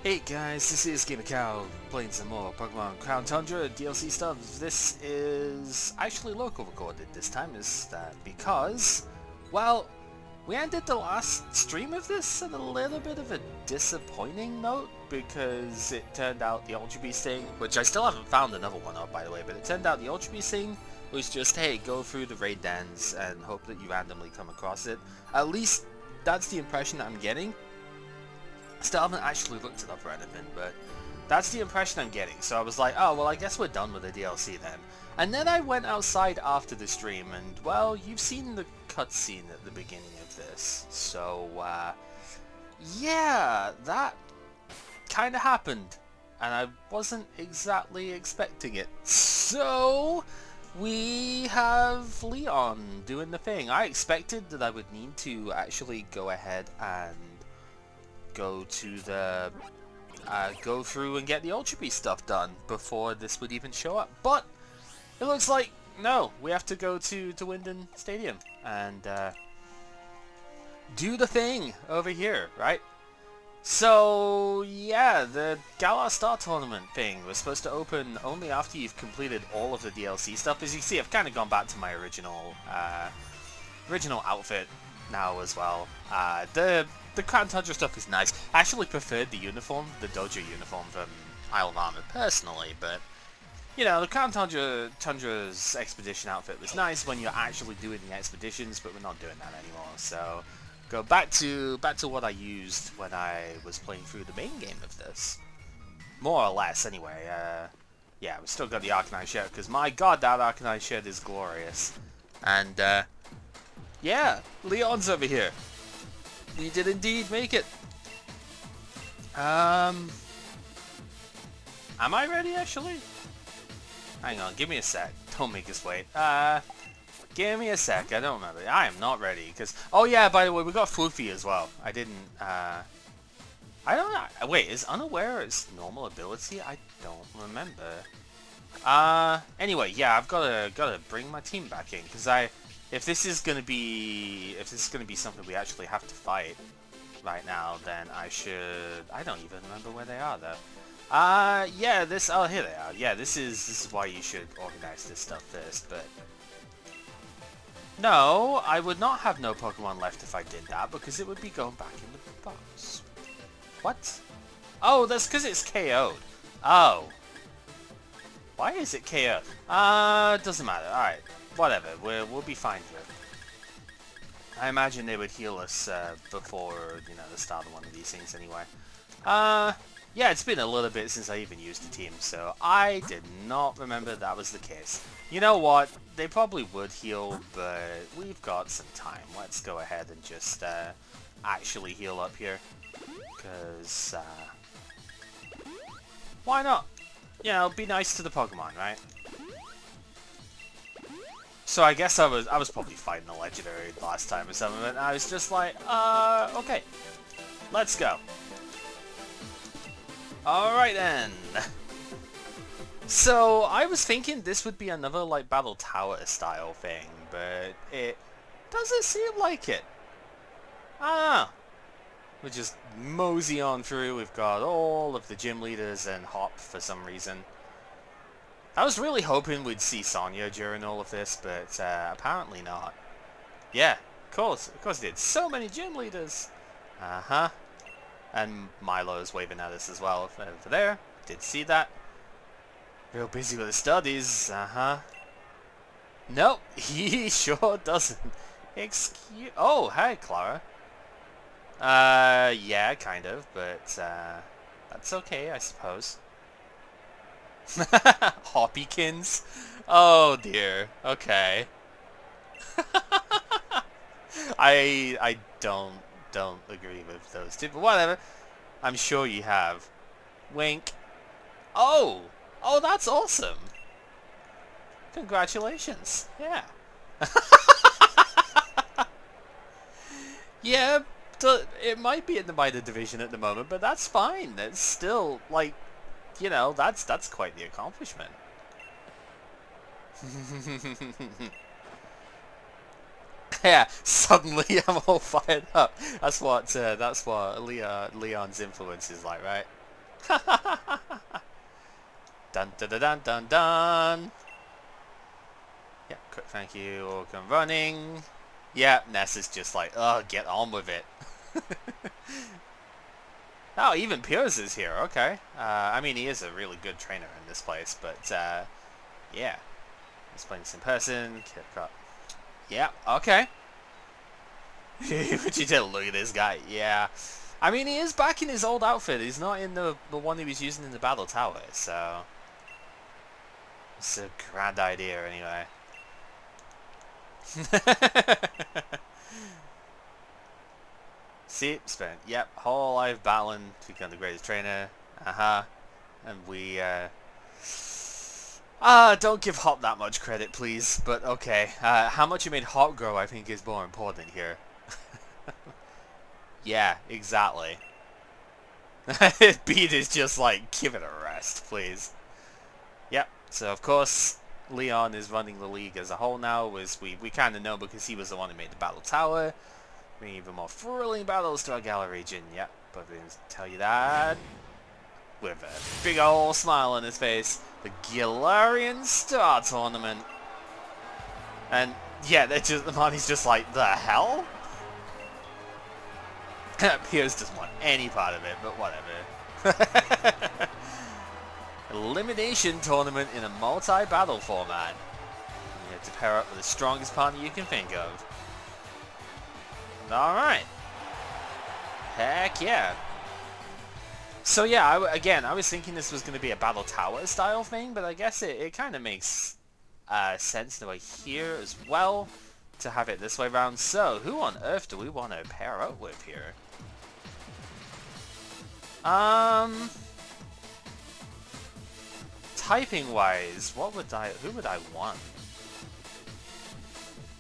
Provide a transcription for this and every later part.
Hey guys, this is Gamer Cow playing some more Pokemon Crown Tundra DLC stuff. This is actually local recorded this time, because, well, we ended the last stream of this on a little bit of a disappointing note because it turned out the Ultra Beast thing, which I still haven't found another one of by the way, but it turned out the Ultra Beast thing was just, hey, go through the raid dens and hope that you randomly come across it. At least that's the impression I'm getting. Still haven't actually looked it up or anything, but that's the impression I'm getting. So I was like, oh, well, I guess we're done with the DLC then. And then I went outside after the stream, and, well, you've seen the cutscene at the beginning of this. So, yeah, that kind of happened. And I wasn't exactly expecting it. So, we have Leon doing the thing. I expected that I would need to actually go ahead and go to the go through and get the Ultra Beast stuff done before this would even show up, but it looks like no, we have to go to Winden Stadium and do the thing over here, right? So yeah, the Galar Star Tournament thing was supposed to open only after you've completed all of the DLC stuff. As you can see, I've kind of gone back to my original outfit now as well. The Crown Tundra stuff is nice. I actually preferred the uniform, the Dojo uniform from Isle of Armor personally, but you know, the Crown Tundra's expedition outfit was nice when you're actually doing the expeditions, but we're not doing that anymore. So go back to what I used when I was playing through the main game of this, more or less. Anyway, yeah, we still got the Arcanine shirt because my God, that Arcanine shirt is glorious, and yeah, Leon's over here. We did indeed make it. Am I ready actually? Hang on, give me a sec. Don't make us wait. Give me a sec. I don't remember. I am not ready because. Oh yeah, by the way, we got Floofy as well. I didn't. I don't know. Wait, is Unaware its normal ability? I don't remember. Anyway, yeah, I've gotta bring my team back in because if this is gonna be something we actually have to fight right now, then I don't even remember where they are though. Yeah, oh, here they are. Yeah, this is why you should organize this stuff first, but no, I would not have no Pokemon left if I did that because it would be going back in the box. What? Oh, that's because it's KO'd. Oh. Why is it KO'd? Doesn't matter. Alright. Whatever, we'll be fine here. I imagine they would heal us before, you know, the start of one of these things anyway. Yeah, it's been a little bit since I even used the team, so I did not remember that was the case. You know what? They probably would heal, but we've got some time. Let's go ahead and just actually heal up here. Because, why not? You know, be nice to the Pokemon, right? So I guess I was probably fighting the legendary last time or something, and I was just like, okay, let's go. Alright then. So I was thinking this would be another like Battle Tower style thing, but it doesn't seem like it. Ah, we just mosey on through. We've got all of the gym leaders and Hop for some reason. I was really hoping we'd see Sonya during all of this, but apparently not. Yeah, of course it did. So many gym leaders. Uh-huh. And Milo's waving at us as well over there. Did see that. Real busy with his studies. Uh-huh. Nope, he sure doesn't. Excuse... Oh, hi, Clara. Yeah, kind of, but that's okay, I suppose. Hoppykins? Oh dear. Okay. I don't agree with those two, but whatever. I'm sure you have. Wink. Oh! Oh, that's awesome! Congratulations. Yeah. Yeah, it might be in the minor division at the moment, but that's fine. It's still, like, you know, that's quite the accomplishment. Yeah, suddenly I'm all fired up. That's what Leon's influence is like, right? Dun dun dun dun dun dun. Yeah, quick thank you, or come running. Yeah, Ness is just like, oh, get on with it. Oh, even Piers is here, okay. I mean, he is a really good trainer in this place, but, yeah. He's playing this in person. Yeah, okay. Would you tell? Look at this guy, yeah. I mean, he is back in his old outfit. He's not in the one he was using in the Battle Tower, so... It's a grand idea, anyway. See, spent, yep, whole life battling to become the greatest trainer. And we, don't give Hop that much credit, please. But okay, how much you made Hop grow, I think, is more important here. Yeah, exactly. Beat is just like, give it a rest, please. Yep, so of course, Leon is running the league as a whole now, as we kind of know because he was the one who made the Battle Tower. Bringing even more thrilling battles to our Gala region. Yep, but we didn't tell you that. With a big old smile on his face. The Galarian Star Tournament. And yeah, the money's just like, the hell? Piers doesn't want any part of it, but whatever. Elimination tournament in a multi-battle format. You have to pair up with the strongest partner you can think of. Alright. Heck yeah. So yeah, I was thinking this was going to be a Battle Tower style thing, but I guess it kind of makes sense in a way here as well to have it this way around. So, who on earth do we want to pair up with here? Typing wise, who would I want?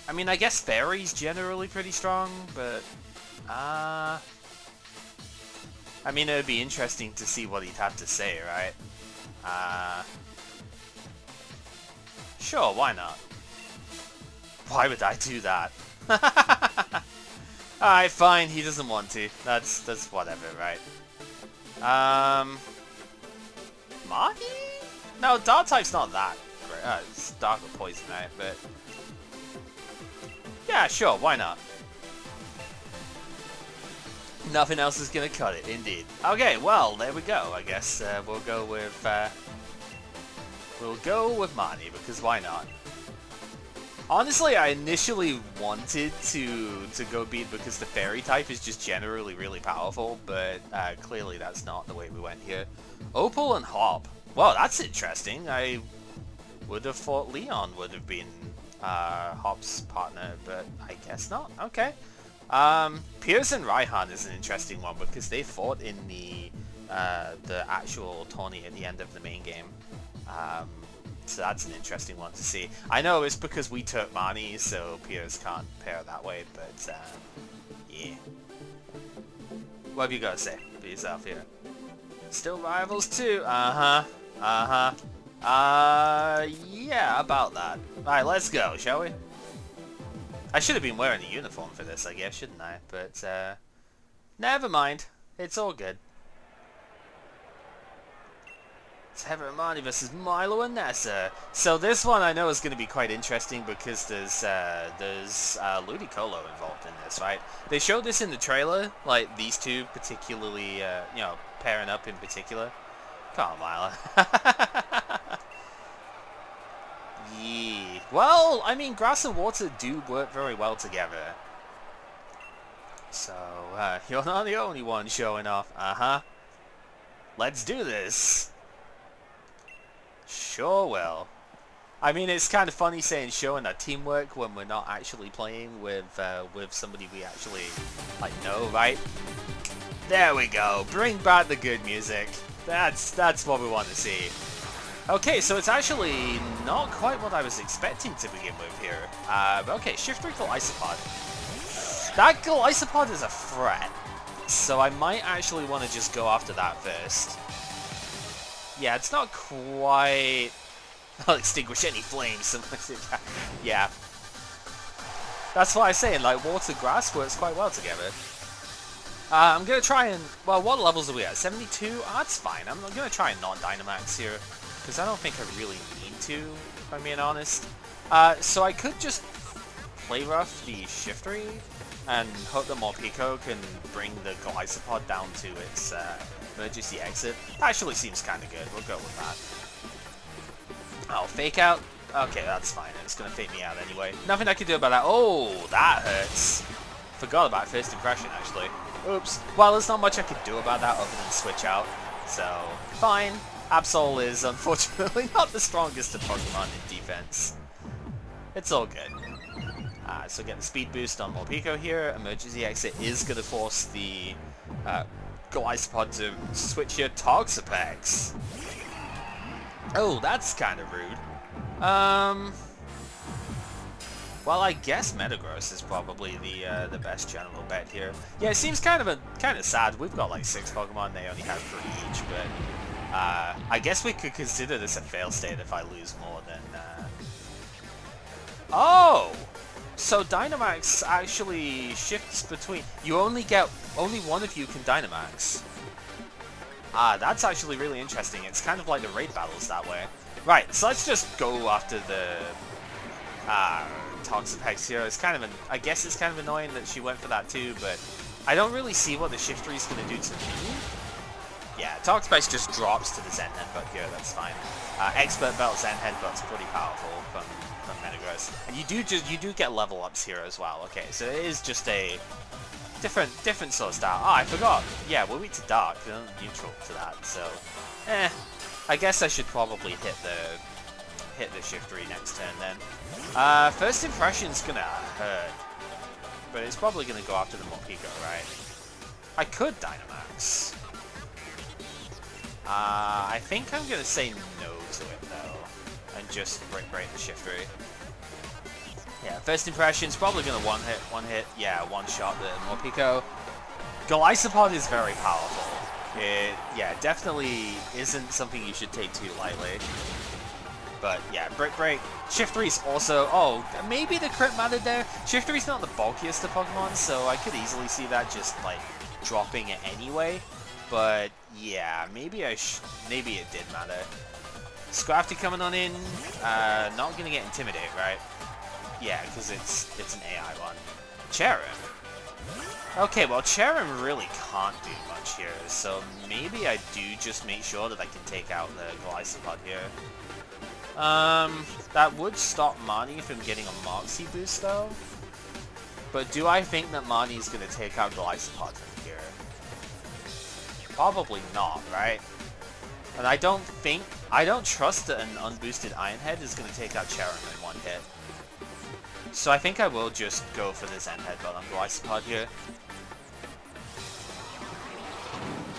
I mean, I guess Fairy's generally pretty strong, but I mean, it would be interesting to see what he'd have to say, right? Sure, why not? Why would I do that? Alright, fine, he doesn't want to. That's whatever, right? Mahi? No, Dark type's not that great. It's Dark or Poison, right? But yeah, sure, why not? Nothing else is gonna cut it, indeed. Okay, well, there we go. I guess we'll go with Marnie, because why not? Honestly, I initially wanted to go Beat because the Fairy type is just generally really powerful, but clearly that's not the way we went here. Opal and Hop. Well, that's interesting. I would have thought Leon would have been Hop's partner, but I guess not. Okay. Piers and Raihan is an interesting one because they fought in the actual tourney at the end of the main game. So that's an interesting one to see. I know it's because we took Marnie, so Piers can't pair that way, but yeah. What have you got to say for yourself here? Still rivals too? Yeah, about that. Alright, let's go, shall we? I should have been wearing a uniform for this, I guess, shouldn't I? But, never mind. It's all good. It's Heather and Marnie versus Milo and Nessa. So this one I know is going to be quite interesting because there's Ludicolo involved in this, right? They showed this in the trailer, like these two particularly, you know, pairing up in particular. Come on, Milo. Yeah. Well, I mean, grass and water do work very well together. So, you're not the only one showing off. Let's do this. Sure will. I mean, it's kind of funny saying showing our teamwork when we're not actually playing with somebody we actually, like, know, right? There we go. Bring back the good music. That's what we want to see. Okay, so it's actually not quite what I was expecting to begin with here. Okay, Shift 3 Isopod. That Isopod is a threat, so I might actually want to just go after that first. Yeah, it's not quite... I'll extinguish any flames. Yeah. That's what I'm saying, like, water grass works quite well together. I'm gonna try and... Well, what levels are we at? 72? Oh, that's fine. I'm gonna try and not Dynamax here, because I don't think I really need to, if I'm being honest. So I could just play rough the Shiftry, and hope that Morpeko can bring the Golisopod down to its emergency exit. Actually seems kind of good. We'll go with that. Oh, Fake Out? Okay, that's fine. It's gonna fake me out anyway. Nothing I can do about that. Oh, that hurts. Forgot about First Impression, actually. Oops. Well, there's not much I can do about that other than switch out. So, fine. Absol is unfortunately not the strongest of Pokemon in defense. It's all good. So get the speed boost on Morpeko here. Emergency exit is going to force the Golisopod to switch your Toxapex. Oh, that's kind of rude. Well, I guess Metagross is probably the best general bet here. Yeah, it seems kind of sad. We've got like 6 Pokemon, they only have 3 each, but I guess we could consider this a fail state if I lose more than. Oh, so Dynamax actually shifts between. You only one of you can Dynamax. That's actually really interesting. It's kind of like the raid battles that way. Right, so let's just go after the Toxapex here. It's kind of I guess it's kind of annoying that she went for that too, but I don't really see what the Shiftry is going to do to me. Yeah, Toxapex just drops to the Zen Headbutt here, that's fine. Expert Belt Zen Headbutt's pretty powerful from Metagross. And you do get level ups here as well. Okay, so it is just a different sort of style. Oh, I forgot. Yeah, we're weak to Dark, they're neutral to that, so I guess I should probably hit the Shiftry next turn then. First Impression's gonna hurt, but it's probably gonna go after the Morpeko, right? I could Dynamax. I think I'm gonna say no to it though, and just break the Shiftry. Yeah, First Impression's probably gonna one hit, yeah, one shot the Morpeko. Golisopod is very powerful. It, yeah, definitely isn't something you should take too lightly. But yeah, Break. Shiftry's also, oh, maybe the crit mattered there. Shiftry's not the bulkiest of Pokemon, so I could easily see that just like dropping it anyway. But yeah, maybe it did matter. Scrafty coming on in, not gonna get Intimidate, right? Yeah, because it's an AI one. Cherim. Okay, well Cherim really can't do much here, so maybe I do just make sure that I can take out the Golisopod here. That would stop Marnie from getting a Moxie boost though. But do I think that Marnie's gonna take out Golisopod from here? Probably not, right? And I don't trust that an unboosted Iron Head is gonna take out Cherim in one hit. So I think I will just go for the Zen Headbutt on Golisopod here.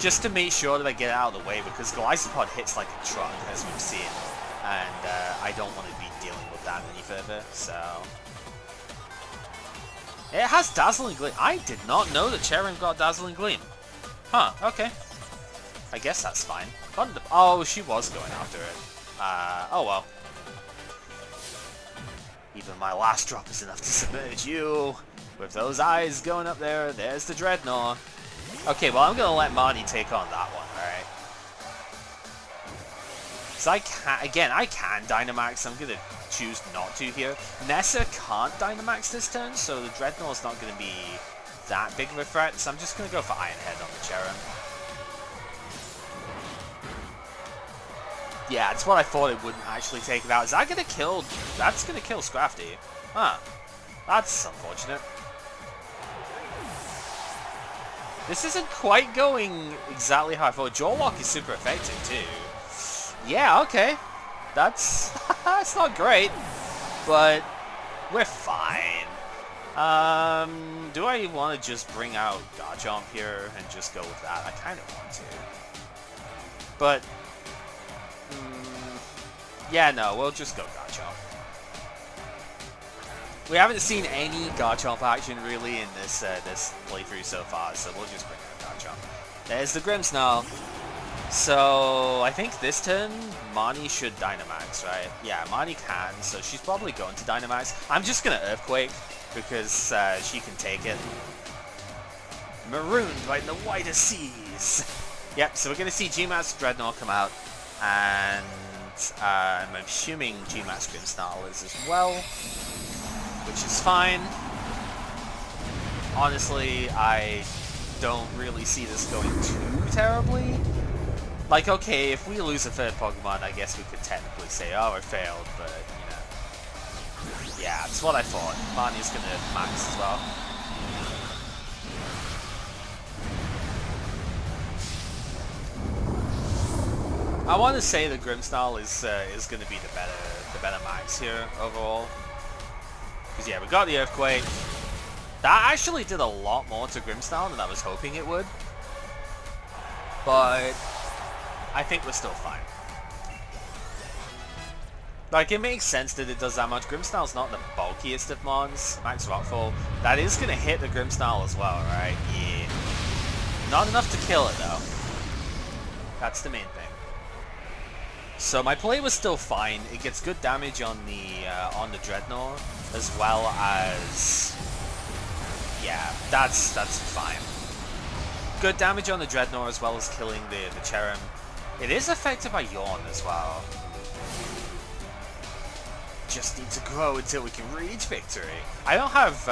Just to make sure that I get it out of the way, because Golisopod hits like a truck, as we've seen. And I don't want to be dealing with that any further, so... It has Dazzling Gleam. I did not know that Cherim got Dazzling Gleam. Huh, okay. I guess that's fine. Oh, she was going after it. Oh well. Even my last drop is enough to submerge you. With those eyes going up there, there's the Dreadnought. Okay, well I'm gonna let Marnie take on that one, alright? So I can Dynamax, I'm gonna choose not to here. Nessa can't Dynamax this turn, so the Dreadnought's not gonna be that big of a threat, so I'm just gonna go for Iron Head on the Cherim. Yeah, that's what I thought it wouldn't actually take it out. Is that gonna kill... That's gonna kill Scrafty. Huh. That's unfortunate. This isn't quite going exactly how I thought. Jaw Lock is super effective too. Yeah, okay. That's... that's not great. But... we're fine. Do I want to just bring out Garchomp here and just go with that? I kind of want to. But... yeah, no, we'll just go Garchomp. We haven't seen any Garchomp action really in this this playthrough so far, so we'll just bring out Garchomp. There's the Grimmsnarl. So I think this turn, Marnie should Dynamax, right? Yeah, Marnie can, so she's probably going to Dynamax. I'm just gonna Earthquake because she can take it. Marooned by the widest seas. Yep, so we're going to see GMAX Dreadnought come out, and I'm assuming GMAX Grimmsnarl is as well, which is fine. Honestly, I don't really see this going too terribly. Like, okay, if we lose a third Pokemon, I guess we could technically say, oh, it failed, but, you know. Yeah, that's what I thought. Marnie's going to max as well. I want to say that Grimmsnarl is going to be the better max here overall. Because yeah, we got the Earthquake. That actually did a lot more to Grimmsnarl than I was hoping it would. But I think we're still fine. Like, it makes sense that it does that much. Grimmsnarl's not the bulkiest of mons. Max Rockfall. That is going to hit the Grimmsnarl as well, right? Yeah. Not enough to kill it though. That's the main thing. So my play was still fine. It gets good damage on the Dreadnought, as well as, yeah, that's fine. Good damage on the Dreadnought as well as killing the Cherrim. It is affected by Yawn as well. Just need to grow until we can reach victory. I don't have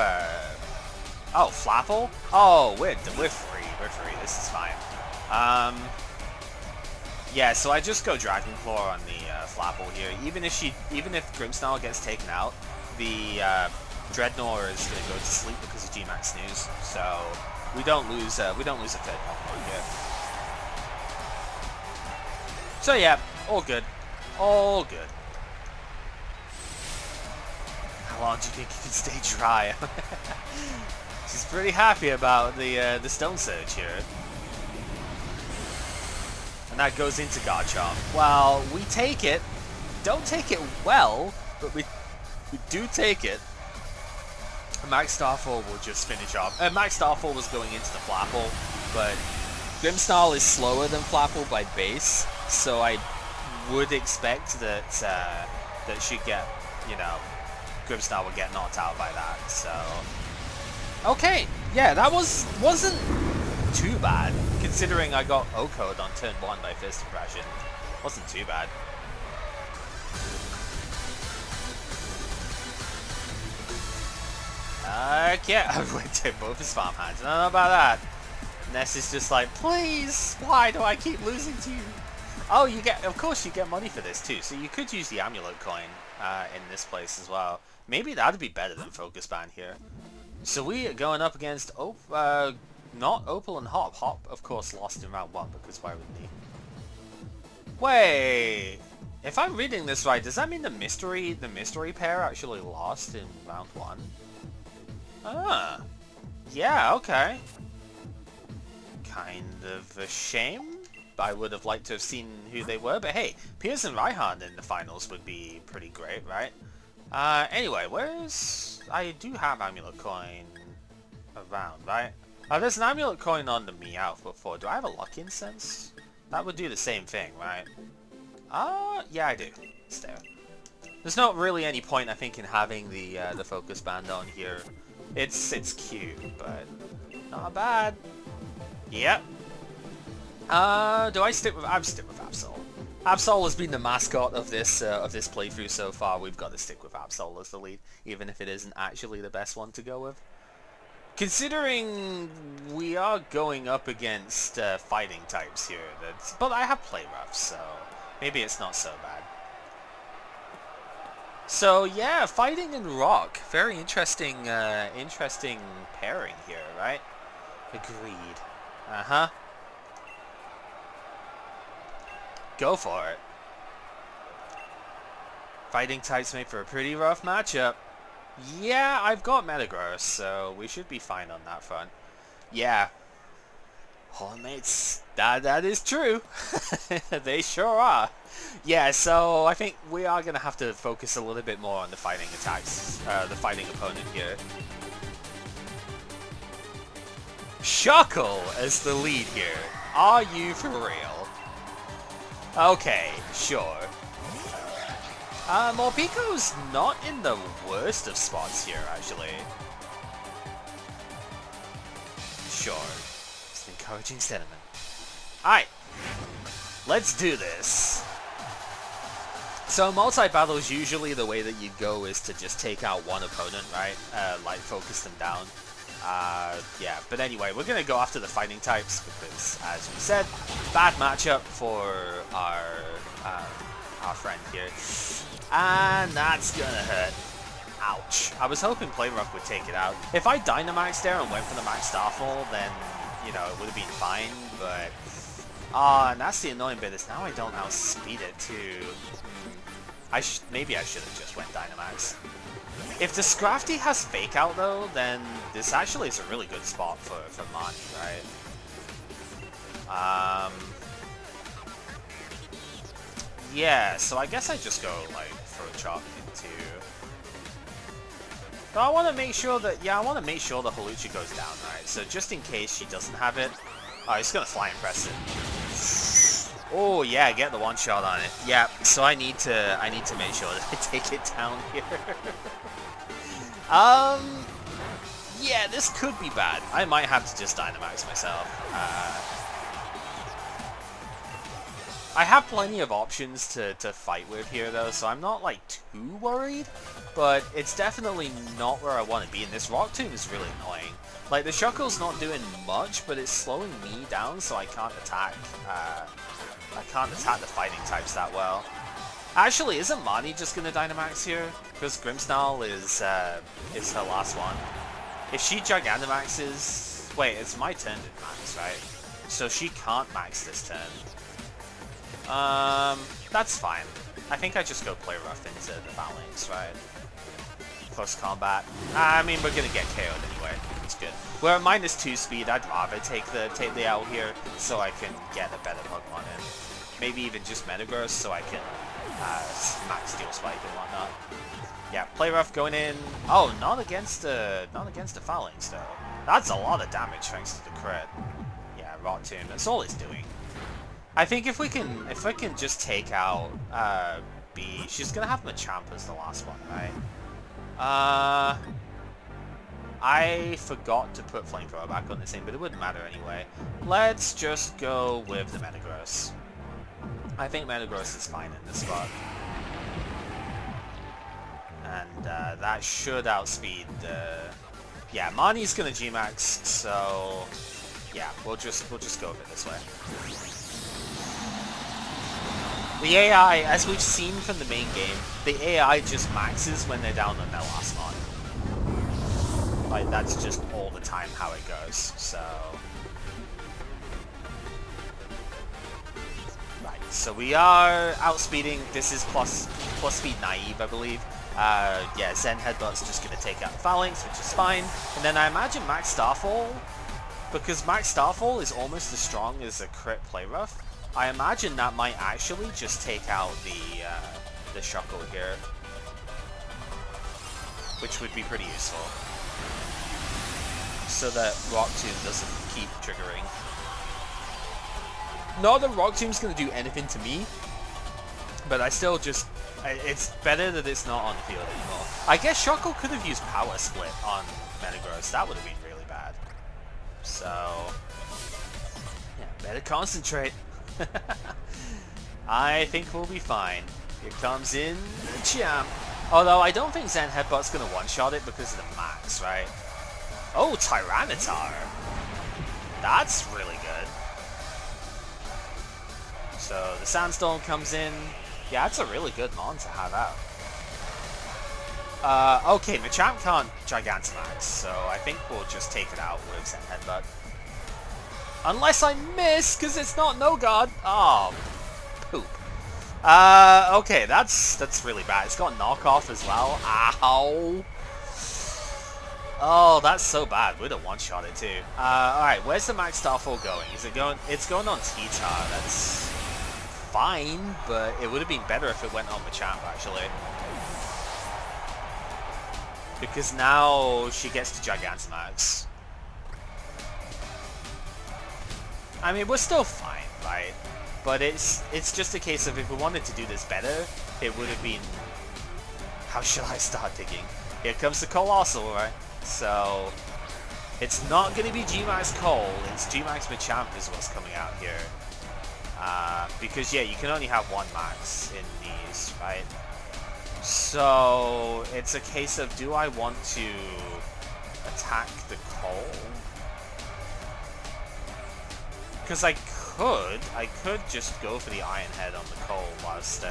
oh, Flapple. Oh, we're free. We're free. This is fine. Yeah, so I just go Dragon Claw on the Flapple here. Even if Grimmsnarl gets taken out, the Dreadnought is going to go to sleep because of GMAX Snooze. So we don't lose a third Pokemon here. So yeah, all good, all good. How long do you think you can stay dry? She's pretty happy about the Stone Surge here. And that goes into Garchomp. Well, we take it. Don't take it well, but we do take it. Max Starfall will just finish off. Max Starfall was going into the Flapple, but Grimmsnarl is slower than Flapple by base, so I would expect that that she'd get, you know, Grimmsnarl would get knocked out by that. So, okay, yeah, that wasn't too bad, considering I got O-Code on turn 1 by First Impression. Wasn't too bad. Okay, I went to both his farm hands. I don't know about that. Ness is just like, please, why do I keep losing to you? Oh, of course you get money for this too, so you could use the Amulet coin in this place as well. Maybe that'd be better than Focus Band here. So we are going up against not Opal and Hop. Hop, of course, lost in round 1, because why wouldn't he? Wait! If I'm reading this right, does that mean the mystery pair actually lost in round 1? Ah. Yeah, okay. Kind of a shame. I would have liked to have seen who they were, but hey, Piers and Raihan in the finals would be pretty great, right? Anyway, I do have Amulet Coin around, right? There's an Amulet Coin on the Meowth before. Do I have a Luck Incense? That would do the same thing, right? Yeah, I do. It's there. There's not really any point, I think, in having the Focus Band on here. It's cute, but not bad. Yep. Do I stick with? I'm stick with Absol. Absol has been the mascot of this playthrough so far. We've got to stick with Absol as the lead, even if it isn't actually the best one to go with. Considering we are going up against fighting types here, but I have play rough, so maybe it's not so bad. So yeah, fighting and rock, very interesting, interesting pairing here, right? Agreed. Uh-huh. Go for it. Fighting types make for a pretty rough matchup. Yeah, I've got Metagross, so we should be fine on that front. Yeah. Hornmates, that is true. They sure are. Yeah, so I think we are going to have to focus a little bit more on the fighting attacks, the fighting opponent here. Shuckle as the lead here. Are you for real? Okay, sure. Morpiko's not in the worst of spots here, actually. Sure. Encouraging sentiment. Alright, let's do this. So multi-battle is usually the way that you go is to just take out one opponent, right? Like focus them down. Yeah, but anyway, we're gonna go after the fighting types because, as we said, bad matchup for our friend here, and that's gonna hurt. Ouch. I was hoping Play Rough would take it out. If I Dynamaxed there and went for the Max Starfall, then, you know, it would have been fine, but... and that's the annoying bit, is now I don't outspeed it, too. Maybe I should have just went Dynamax. If the Scrafty has Fake Out, though, then this actually is a really good spot for Mani, right? Yeah, so I guess I just go, like, for a chop into... But I want to make sure that, yeah, I want to make sure the Hawlucha goes down, right? So just in case she doesn't have it, oh, he's gonna Flying Press it. Oh yeah, get the one shot on it. Yeah, so I need to make sure that I take it down here. Yeah, this could be bad. I might have to just Dynamax myself. I have plenty of options to fight with here, though, so I'm not, like, too worried, but it's definitely not where I want to be, and this Rock Tomb is really annoying. Like, the Shuckle's not doing much, but it's slowing me down, so I can't attack, the fighting types that well. Actually, isn't Mani just gonna Dynamax here? Because Grimmsnarl is her last one. If she Gigantamaxes... Wait, it's my turn to max, right? So she can't max this turn. That's fine. I think I just go Play Rough into the Phalanx, right? Close combat. I mean, we're gonna get KO'd anyway. It's good. We're at -2 speed. I'd rather take the L here so I can get a better Pokemon in. Maybe even just Metagross so I can max Steel Spike and whatnot. Yeah, Play Rough going in. Oh, not against the Phalanx though. That's a lot of damage thanks to the crit. Yeah, Rock Tomb. That's all it's doing. I think if we can just take out B, she's gonna have Machamp as the last one, right? I forgot to put Flamethrower back on this thing, but it wouldn't matter anyway. Let's just go with the Metagross. I think Metagross is fine in this spot. And that should outspeed the... Yeah, Mani's gonna G-Max, so... Yeah, we'll just go with it this way. The AI, as we've seen from the main game, the AI just maxes when they're down on their last mon. Like, that's just all the time how it goes, so... Right, so we are outspeeding. This is plus speed naive, I believe. Yeah, Zen Headbutt's just going to take out the Phalanx, which is fine. And then I imagine Max Starfall, because Max Starfall is almost as strong as a crit Play Rough. I imagine that might actually just take out the Shuckle here, which would be pretty useful, so that Rock Tomb doesn't keep triggering. Not that Rock Tomb's going to do anything to me, but I still just... It's better that it's not on the field anymore. I guess Shuckle could have used Power Split on Metagross. That would have been really bad. So... Yeah, better concentrate. I think we'll be fine. Here comes in the Champ. Although I don't think Zen Headbutt's going to one-shot it because of the max, right? Oh, Tyranitar. That's really good. So the Sandstorm comes in. Yeah, that's a really good mon to have out. Okay, Machamp can't Gigantamax, so I think we'll just take it out with Zen Headbutt. Unless I miss, because it's not No God. Oh, poop. Okay, that's really bad. It's got knockoff as well. Ow. Oh, that's so bad. We'd have one-shot it too. Alright, where's the Max Starfall going? Is it going... It's going on T-Tar. That's fine, but it would have been better if it went on Machamp, actually. Because now she gets to Gigantamax. I mean, we're still fine, right? But it's just a case of if we wanted to do this better, it would have been... How should I start digging? Here comes the Colossal, right? So... It's not going to be G-Max Cole, it's G-Max Machamp is what's coming out here. Because, yeah, you can only have one Max in these, right? So, it's a case of, do I want to attack the Cole? Because I could just go for the Iron Head on the Cole whilst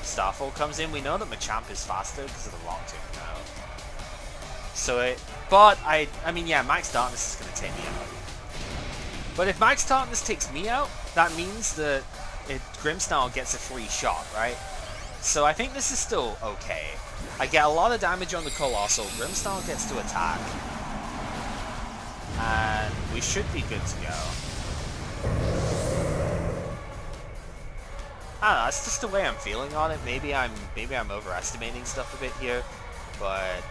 Starfall comes in. We know that Machamp is faster because of the Rock Tomb now. So I mean, yeah, Max Darkness is going to take me out. But if Max Darkness takes me out, that means that Grimmsnarl gets a free shot, right? So I think this is still okay. I get a lot of damage on the Colossal, Grimmsnarl gets to attack. And we should be good to go. I don't know, it's just the way I'm feeling on it. Maybe I'm overestimating stuff a bit here, but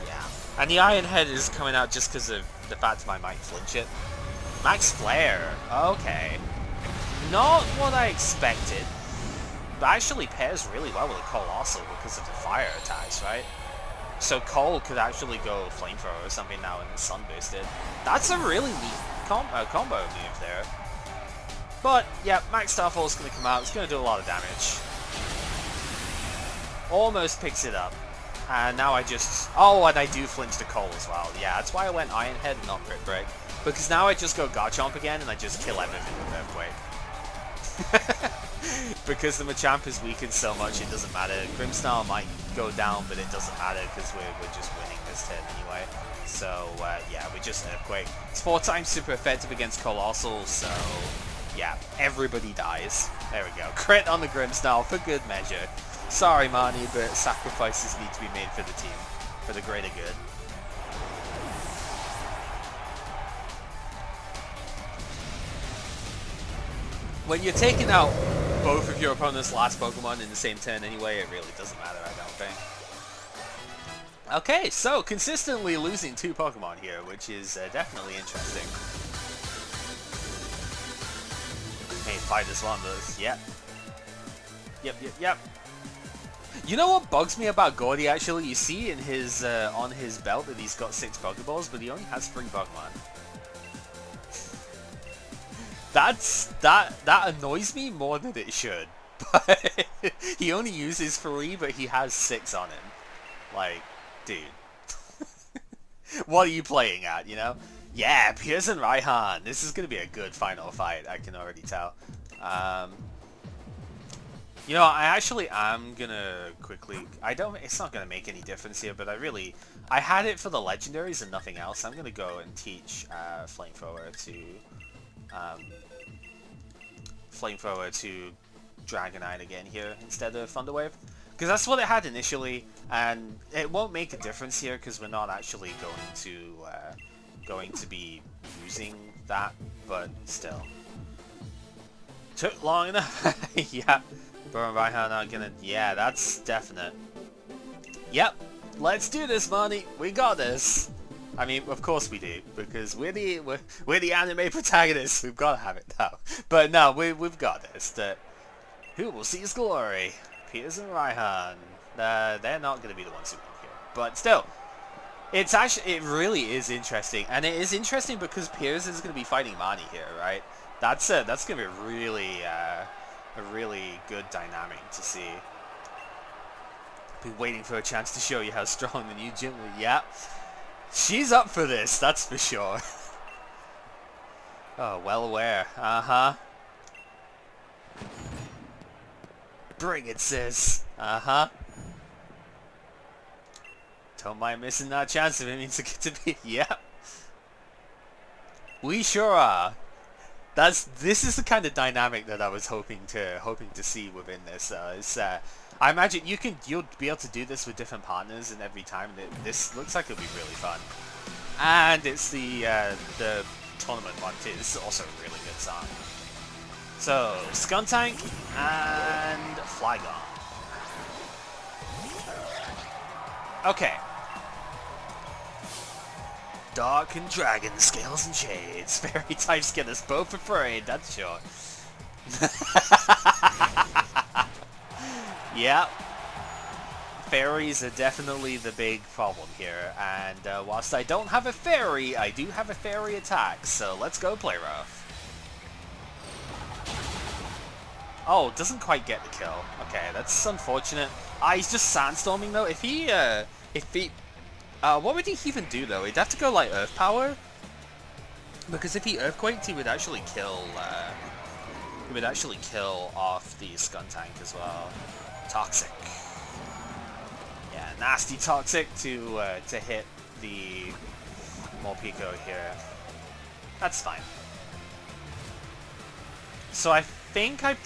yeah. And the Iron Head is coming out just because of the fact I might flinch it. Max Flare, okay. Not what I expected, but actually pairs really well with a Colossal because of the fire attacks, right? So Cole could actually go Flamethrower or something now in the Sun Boosted. That's a really neat combo move there. But, yeah, Max Starfall is going to come out. It's going to do a lot of damage. Almost picks it up. And now I just... Oh, and I do flinch the Cole as well. Yeah, that's why I went Iron Head and not Crit Break. Because now I just go Garchomp again and I just kill everything with Earthquake. Because the Machamp is weakened so much, it doesn't matter. Grimmsnarl might go down, but it doesn't matter because we're just winning this turn anyway. So, yeah, we just Earthquake. It's 4 times super effective against Colossal, so... Yeah, everybody dies. There we go. Crit on the Grimmsnarl for good measure. Sorry, Marnie, but sacrifices need to be made for the team. For the greater good. When you're taking out both of your opponent's last Pokemon in the same turn anyway, it really doesn't matter, I don't think. Okay, so consistently losing 2 Pokemon here, which is definitely interesting. Hey, fight this one, does. Yep. Yep. You know what bugs me about Gordy, actually? You see in his on his belt that he's got 6 Pokeballs, but he only has 3 Pokemon. That annoys me more than it should. But he only uses 3, but he has 6 on him. Like, dude. What are you playing at, you know? Yeah, Piers and Raihan. This is going to be a good final fight, I can already tell. You know, I actually am going to quickly... It's not going to make any difference here, but I had it for the legendaries and nothing else. I'm going to go and teach Flamethrower to Dragonite again here instead of Thunder Wave. Because that's what it had initially, and it won't make a difference here because we're not actually going to be using that, but still. Took long enough. Yeah, Burn Raihan are gonna... Yeah, that's definite. Yep, let's do this, Marnie. We got this. I mean, of course we do, because we're the anime protagonists. We've got to have it now. But no, we've got this. Who will see his glory? Piers and Raihan. They're not going to be the ones who win here. But still, it really is interesting, and it is interesting because Piers is going to be fighting Marnie here, right? That's going to be a really good dynamic to see. Been waiting for a chance to show you how strong the new gym is. Yeah. She's up for this, that's for sure. Oh, well aware. Uh-huh. Bring it, sis. Uh-huh. Don't mind missing that chance if it means to get to be... Yep. We sure are. This is the kind of dynamic that I was hoping to see within this. I imagine you'll be able to do this with different partners, and every time this looks like it'll be really fun. And it's the tournament one too. This is also a really good song. So Skuntank and Flygon. Okay. Dark and Dragon, Scales and Shades. Fairy types get us both afraid, that's sure. Yep. Fairies are definitely the big problem here, and whilst I don't have a fairy, I do have a fairy attack, so let's go play rough. Oh, doesn't quite get the kill. Okay, that's unfortunate. He's just sandstorming though. If he, what would he even do though? He'd have to go like Earth Power, because if he Earthquaked, he would actually kill, off the Skuntank as well. Toxic. Yeah, nasty Toxic to hit the Morpeko here. That's fine. So I think I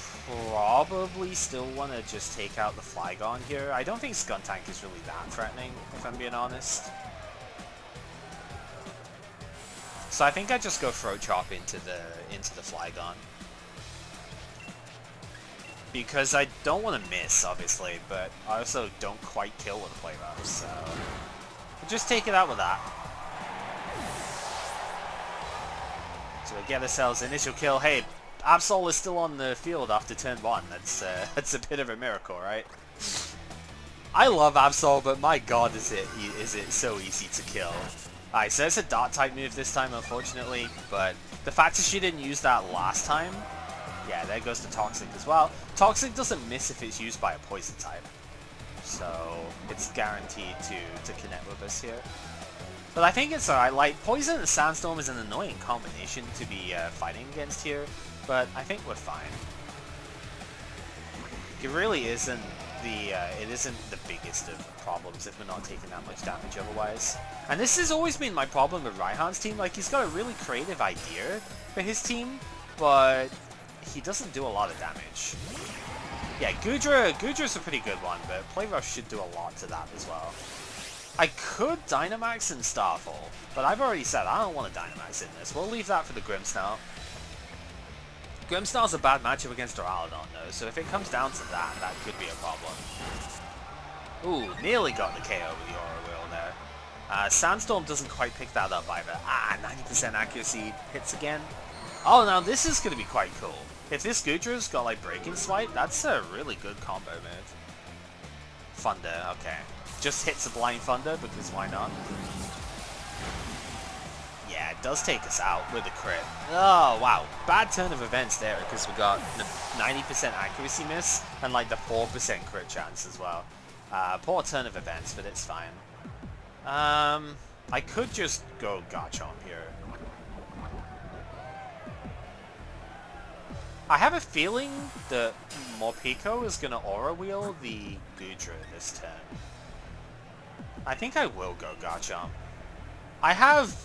probably still want to just take out the Flygon here. I don't think Skuntank is really that threatening, if I'm being honest. So I think I just go Throat Chop into the Flygon. Because I don't want to miss, obviously, but I also don't quite kill with a Play Rough, so we'll just take it out with that. So we get ourselves initial kill. Hey, Absol is still on the field after turn 1. That's a bit of a miracle, right? I love Absol, but my god, is it so easy to kill. Alright, so it's a Dart type move this time, unfortunately, but the fact that she didn't use that last time, yeah, there goes the Toxic as well. Toxic doesn't miss if it's used by a Poison type, so it's guaranteed to connect with us here. But I think it's alright. Like, Poison and Sandstorm is an annoying combination to be fighting against here, but I think we're fine. It really isn't the biggest of problems if we're not taking that much damage otherwise. And this has always been my problem with Raihan's team. Like, he's got a really creative idea for his team, but he doesn't do a lot of damage. Yeah, Goodra's a pretty good one, but Play Rough should do a lot to that as well. I could Dynamax and Starfall, but I've already said I don't want to Dynamax in this. We'll leave that for the Grimmsnarl. Grimmsnarl's a bad matchup against Duraludon though, so if it comes down to that, that could be a problem. Ooh, nearly got the KO with the Aura Wheel there. Sandstorm doesn't quite pick that up either. 90% accuracy hits again. Oh, now this is going to be quite cool. If this Goodra's got like Breaking Swipe, that's a really good combo move. Thunder, okay. Just hits a Blind Thunder, because why not? Yeah, it does take us out with a crit. Oh, wow. Bad turn of events there, because we got the 90% accuracy miss, and like the 4% crit chance as well. Poor turn of events, but it's fine. I could just go Garchomp here. I have a feeling that Morpeko is going to Aura Wheel the Goodra this turn. I think I will go Garchomp. I have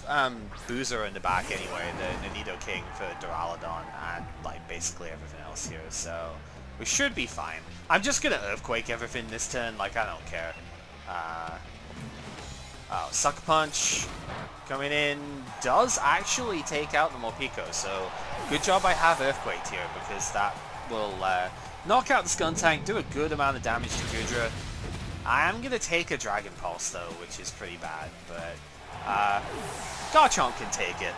Boozer in the back anyway, the Nidoking for Duraludon, and like basically everything else here, so we should be fine. I'm just going to Earthquake everything this turn, like I don't care. Oh, Sucker Punch coming in does actually take out the Morpeko, so good job I have Earthquake here, because that will knock out the Skuntank, do a good amount of damage to Goodra. I am going to take a Dragon Pulse though, which is pretty bad, but Garchomp can take it.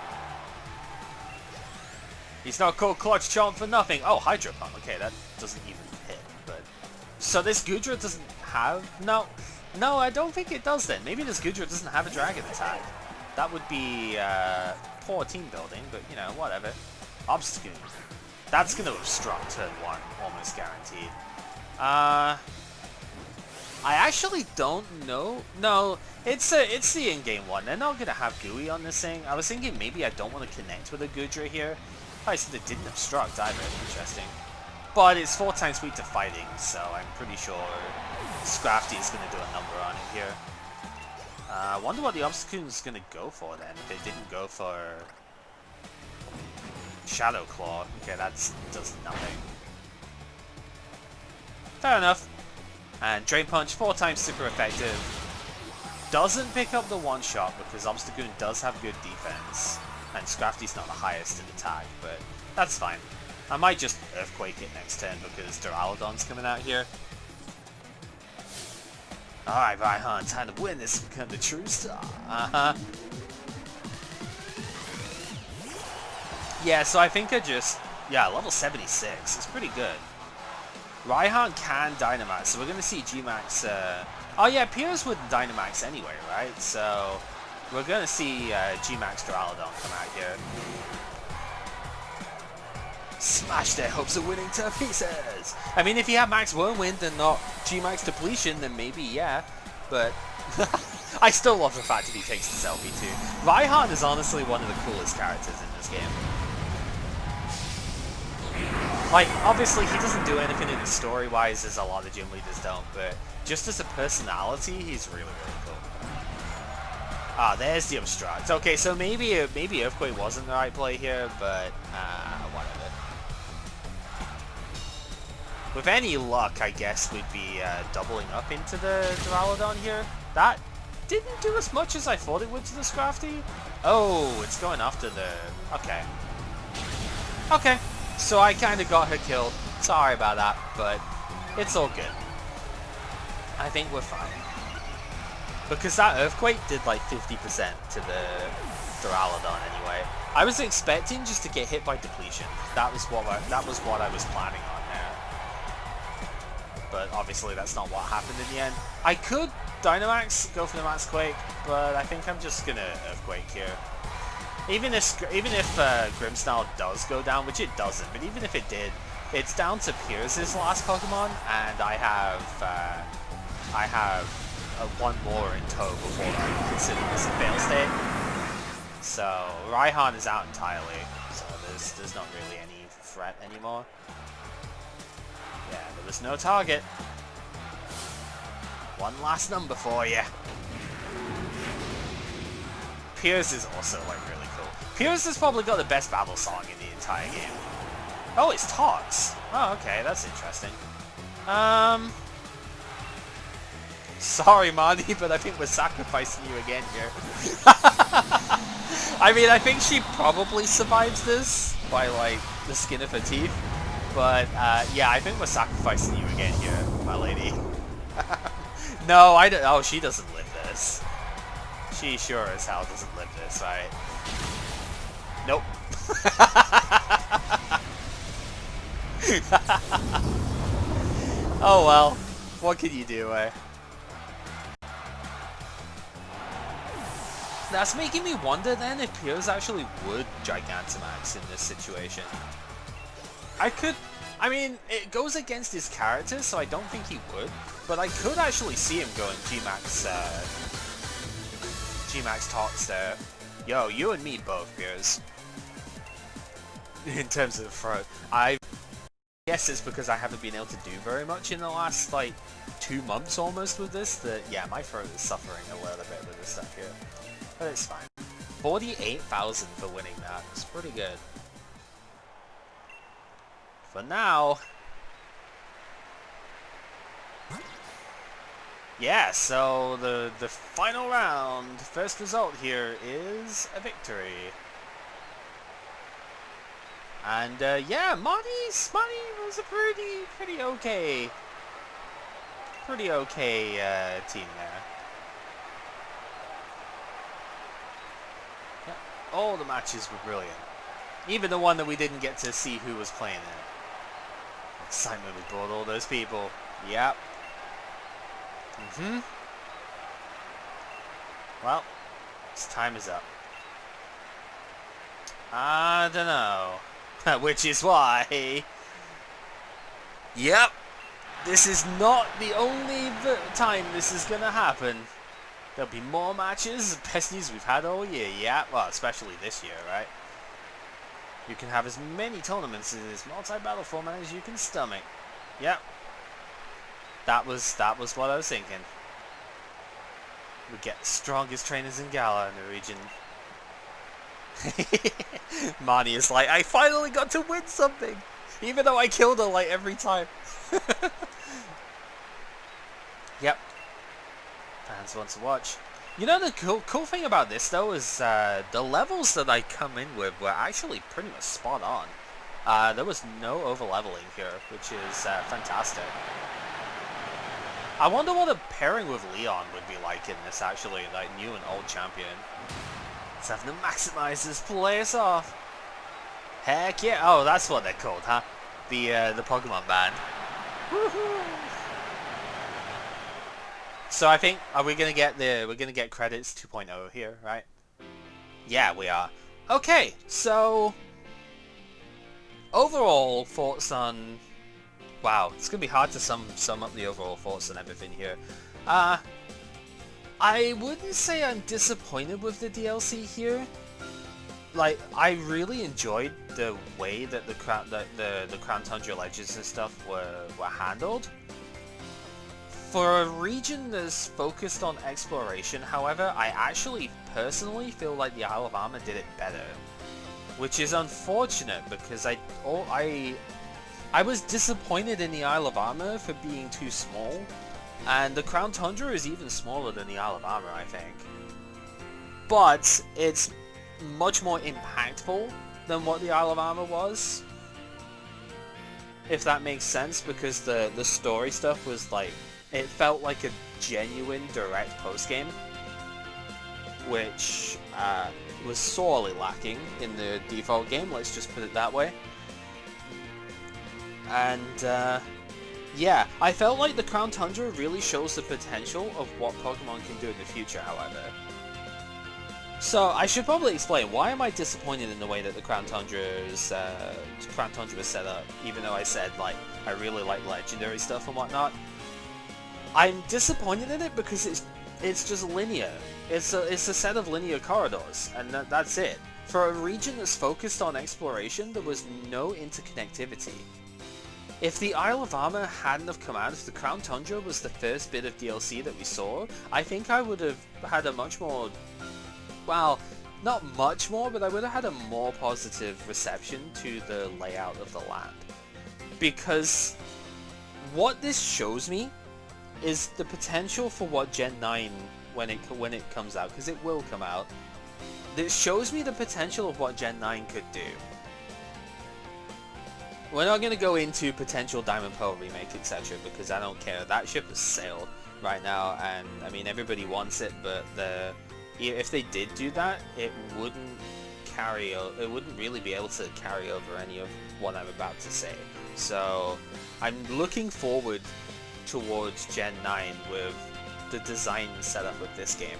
He's not called Clutch Chomp for nothing. Oh, Hydro Pump, okay, that doesn't even hit, but... So this Goodra doesn't have... No, I don't think it does then. Maybe this Goodra doesn't have a Dragon attack. That would be poor team building, but you know, whatever. Obstagoon. That's going to obstruct turn 1, almost guaranteed. I actually don't know. No, it's the in-game one. They're not going to have Gooey on this thing. I was thinking maybe I don't want to connect with a Goodra here. I said it didn't obstruct either. Interesting. But it's 4 times weak to fighting, so I'm pretty sure Scrafty is going to do a number on it here. I wonder what the Obstagoon is going to go for then, if it didn't go for Shadow Claw. Okay, that does nothing. Fair enough. And Drain Punch, 4 times super effective. Doesn't pick up the one-shot because Obstagoon does have good defense. And Scrafty's not the highest in attack, but that's fine. I might just Earthquake it next turn because Duraludon's coming out here. Alright, Raihan, time to win this and become the true star. Yeah, so I think I just... Yeah, level 76 is pretty good. Raihan can Dynamax, so we're going to see G-Max... Oh yeah, Piers would Dynamax anyway, right? So we're going to see G-Max Duraludon come out here. Smash their hopes of winning to pieces! I mean, if you have Max Whirlwind and not G-Max Depletion, then maybe, yeah. But I still love the fact that he takes the selfie too. Raihan is honestly one of the coolest characters in this game. Like, obviously he doesn't do anything in the story-wise as a lot of gym leaders don't, but just as a personality, he's really, really cool. Ah, there's the Obstruct. Okay, so maybe Earthquake wasn't the right play here, but whatever. With any luck, I guess we'd be doubling up into the Duraludon here. That didn't do as much as I thought it would to the Scrafty. Oh, it's going after the... Okay. Okay. So I kind of got her killed. Sorry about that, but it's all good. I think we're fine. Because that Earthquake did like 50% to the Duraludon anyway. I was expecting just to get hit by Depletion. That was what I was planning on there. But obviously that's not what happened in the end. I could Dynamax, go for the Max Quake, but I think I'm just gonna Earthquake here. Even if Grimmsnarl does go down, which it doesn't, but even if it did, it's down to Piers' last Pokemon, and I have one more in tow before I consider this a fail state. So Raihan is out entirely, so there's not really any threat anymore. Yeah, there was no target. One last number for you. Piers is also like really cool. Piers has probably got the best battle song in the entire game. Oh, it's Talks. Oh, okay, that's interesting. Sorry, Marty, but I think we're sacrificing you again here. I mean, I think she probably survives this by like the skin of her teeth. But yeah, I think we're sacrificing you again here, my lady. No, I don't. Oh, she doesn't live this. She sure as hell doesn't live this, right? Nope. Oh well, what can you do, eh? That's making me wonder then if Piers actually would Gigantamax in this situation. I mean, it goes against his character, so I don't think he would, but I could actually see him going G-Max Talks there. Yo, you and me both, Piers. In terms of the throat. I guess it's because I haven't been able to do very much in the last, like, 2 months almost with this, that, yeah, my throat is suffering a little bit with this stuff here. But it's fine. 48,000 for winning that. It's pretty good. For now... Yeah, so the final round, first result here is a victory. And yeah, Monty was a pretty okay team there. Yeah, all the matches were brilliant. Even the one that we didn't get to see who was playing in. Excitement we brought all those people. Yep. Well, this time is up. I don't know. Which is why... Yep. This is not the only time this is gonna happen. There'll be more matches. Best news we've had all year. Yeah, well, especially this year, right? You can have as many tournaments in this multi-battle format as you can stomach. Yep. That was what I was thinking. We get the strongest trainers in Galar in the region. Marnie is like, I finally got to win something! Even though I killed her like every time. Yep. Fans want to watch. You know the cool thing about this though is the levels that I come in with were actually pretty much spot on. There was no over leveling here, which is fantastic. I wonder what a pairing with Leon would be like in this actually, like new and old champion. Let's have the maximizers play us off. Heck yeah! Oh, that's what they're called, huh? The Pokemon band. So I think we're gonna get credits 2.0 here, right? Yeah, we are. Okay, so overall thoughts on wow, it's gonna be hard to sum up the overall thoughts and everything here. I wouldn't say I'm disappointed with the DLC here. Like, I really enjoyed the way that the Crown Tundra Legends and stuff were handled. For a region that's focused on exploration, however, I actually personally feel like the Isle of Armor did it better. Which is unfortunate because I was disappointed in the Isle of Armor for being too small. And the Crown Tundra is even smaller than the Isle of Armor, I think. But it's much more impactful than what the Isle of Armor was. If that makes sense, because the story stuff was like, it felt like a genuine direct post-game. Which was sorely lacking in the default game, let's just put it that way. And yeah, I felt like the Crown Tundra really shows the potential of what Pokemon can do in the future, however. So, I should probably explain, why am I disappointed in the way that the Crown Tundra was set up, even though I said, like, I really like legendary stuff and whatnot. I'm disappointed in it because it's just linear. It's a set of linear corridors, and that's it. For a region that's focused on exploration, there was no interconnectivity. If the Isle of Armor hadn't have come out, if the Crown Tundra was the first bit of DLC that we saw, I think I would have had a much more, well, not much more, but I would have had a more positive reception to the layout of the land. Because what this shows me is the potential for what Gen 9, when it comes out, because it will come out, this shows me the potential of what Gen 9 could do. We're not going to go into potential Diamond Pearl remake, etc., because I don't care. That ship has sailed right now, and I mean, everybody wants it, but if they did do that, it wouldn't really be able to carry over any of what I'm about to say. So I'm looking forward towards Gen 9 with the design set up with this game.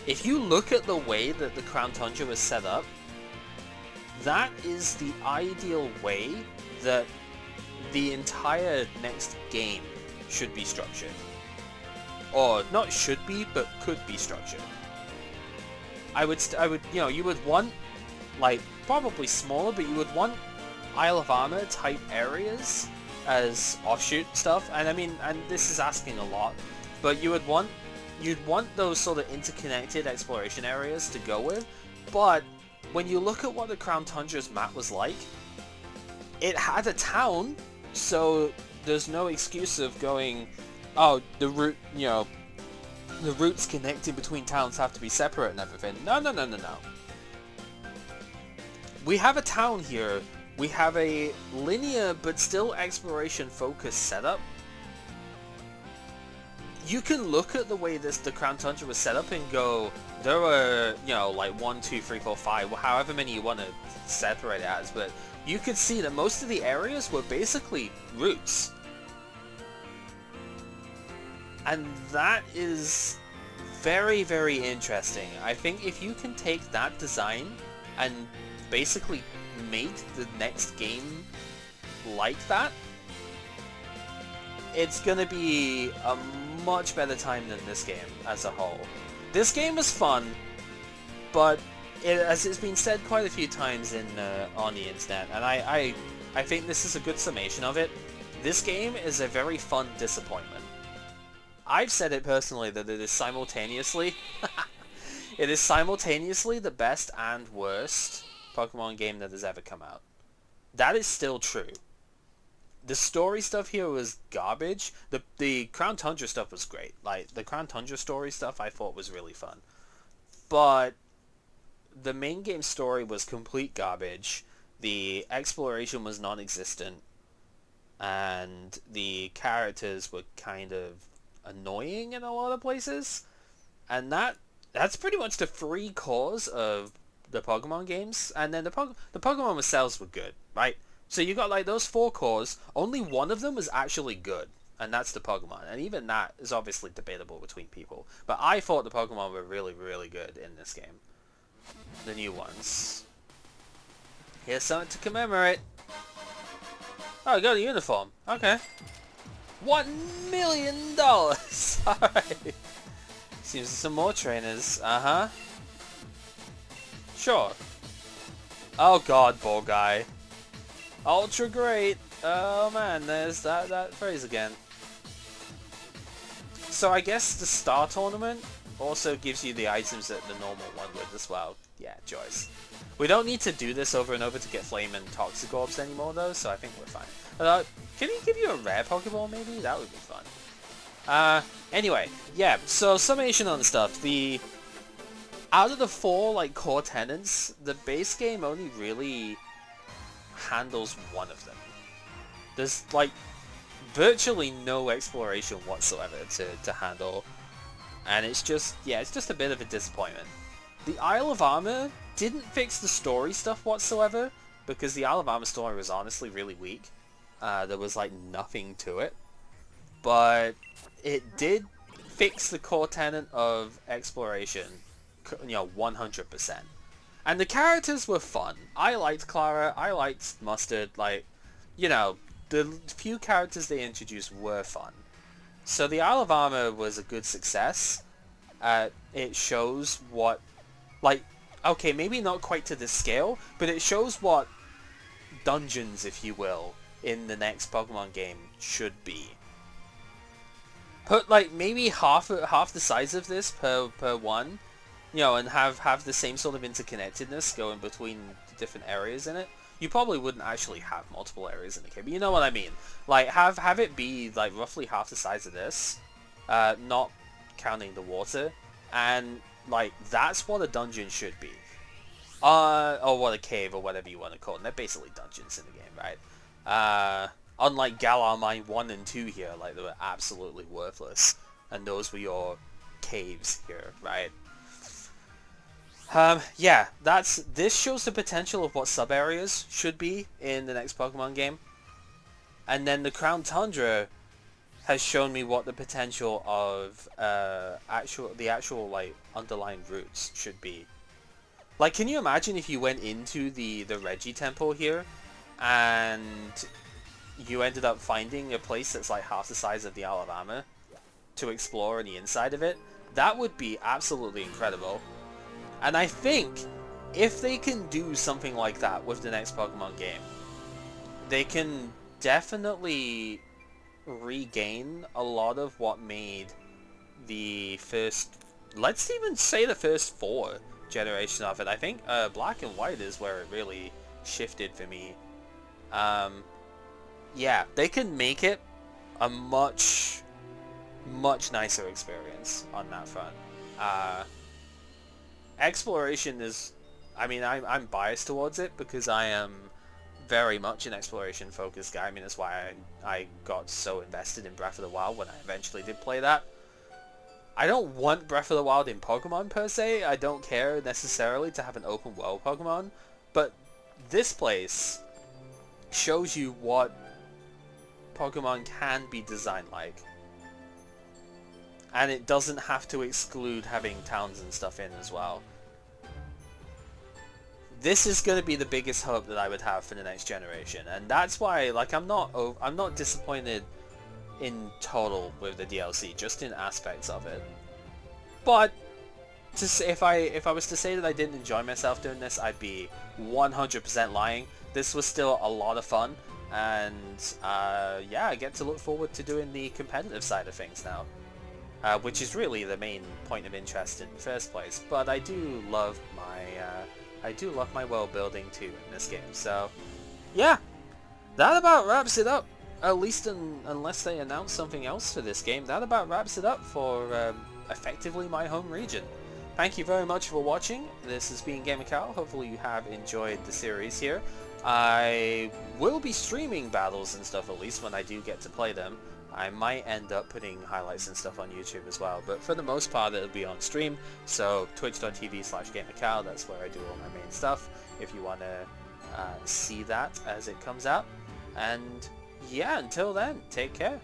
If you look at the way that the Crown Tundra was set up, that is the ideal way that the entire next game should be structured. Or not should be, but could be structured. I would, you would want, like, probably smaller, but you would want Isle of Armor type areas as offshoot stuff. And I mean, and this is asking a lot, but you'd want those sort of interconnected exploration areas to go with, but when you look at what the Crown Tundra's map was like, it had a town, so there's no excuse of going, oh, the route, the routes connecting between towns have to be separate and everything. No. We have a town here, we have a linear but still exploration focused setup. You can look at the way the Crown Tundra was set up and go, there were, like 1, 2, 3, 4, 5, however many you want to separate it as, but you could see that most of the areas were basically routes. And that is very, very interesting. I think if you can take that design and basically make the next game like that, it's gonna be a much better time than this game as a whole. This game is fun, but as it's been said quite a few times on the internet, and I think this is a good summation of it, this game is a very fun disappointment. I've said it personally that it is simultaneously the best and worst Pokemon game that has ever come out. That is still true. The story stuff here was garbage. The Crown Tundra stuff was great. Like, the Crown Tundra story stuff I thought was really fun. But the main game story was complete garbage. The exploration was non-existent. And the characters were kind of annoying in a lot of places. And that's pretty much the three cores of the Pokemon games. And then the Pokemon themselves were good, right? So you got like those 4 cores, only one of them was actually good, and that's the Pokemon. And even that is obviously debatable between people. But I thought the Pokemon were really, really good in this game. The new ones. Here's something to commemorate. Oh, I got a uniform. Okay. $1 million! Alright. Seems some more trainers. Uh-huh. Sure. Oh god, ball guy. Ultra great. Oh man, there's that phrase again. So I guess the Star Tournament also gives you the items that the normal one would as well. Yeah, choice. We don't need to do this over and over to get Flame and Toxic Orbs anymore though, so I think we're fine. Can he give you a rare Pokeball maybe? That would be fun. Anyway, yeah, so summation on stuff. Out of the 4 like core tenants, the base game only really handles one of them. There's like virtually no exploration whatsoever to handle, and it's just a bit of a disappointment. The Isle of Armor didn't fix the story stuff whatsoever, because the Isle of Armor story was honestly really weak. There was like nothing to it, but it did fix the core tenet of exploration, 100%. And the characters were fun. I liked Clara, I liked Mustard, like, the few characters they introduced were fun. So the Isle of Armor was a good success. It shows what, like, okay, maybe not quite to this scale, but it shows what dungeons, if you will, in the next Pokemon game should be. Put like maybe half the size of this per one, and have the same sort of interconnectedness going between the different areas in it. You probably wouldn't actually have multiple areas in the game, but you know what I mean. Like have it be like roughly half the size of this, not counting the water, and like that's what a dungeon should be. Or what a cave or whatever you want to call it. They're basically dungeons in the game, right? Unlike Galar Mine 1 and 2 here, like they were absolutely worthless, and those were your caves here, right? Yeah, this shows the potential of what sub-areas should be in the next Pokemon game. And then the Crown Tundra has shown me what the potential of the actual like underlying routes should be. Like, can you imagine if you went into the Reggie Temple here, and you ended up finding a place that's like half the size of the Isle of Armor to explore on the inside of it? That would be absolutely incredible. And I think if they can do something like that with the next Pokemon game, they can definitely regain a lot of what made the first, let's even say the first 4 generation of it. I think Black and White is where it really shifted for me. Yeah, they can make it a much nicer experience on that front. Exploration is, I mean, I'm biased towards it because I am very much an exploration focused guy. I mean, that's why I got so invested in Breath of the Wild when I eventually did play that. I don't want Breath of the Wild in Pokemon per se. I don't care necessarily to have an open world Pokemon, but this place shows you what Pokemon can be designed like. And it doesn't have to exclude having towns and stuff in as well. This is going to be the biggest hope that I would have for the next generation, and that's why, like, I'm not disappointed in total with the DLC, just in aspects of it. But to say, if I was to say that I didn't enjoy myself doing this, I'd be 100% lying. This was still a lot of fun, and yeah, I get to look forward to doing the competitive side of things now. Which is really the main point of interest in the first place. But I do love my world building too in this game. So yeah, that about wraps it up. At least unless they announce something else for this game, that about wraps it up for effectively my home region. Thank you very much for watching. This has been GamerCal. Hopefully you have enjoyed the series here. I will be streaming battles and stuff, at least when I do get to play them. I might end up putting highlights and stuff on YouTube as well, but for the most part it'll be on stream, so twitch.tv/GamerCal, that's where I do all my main stuff. If you want to see that as it comes out. And yeah, until then, take care.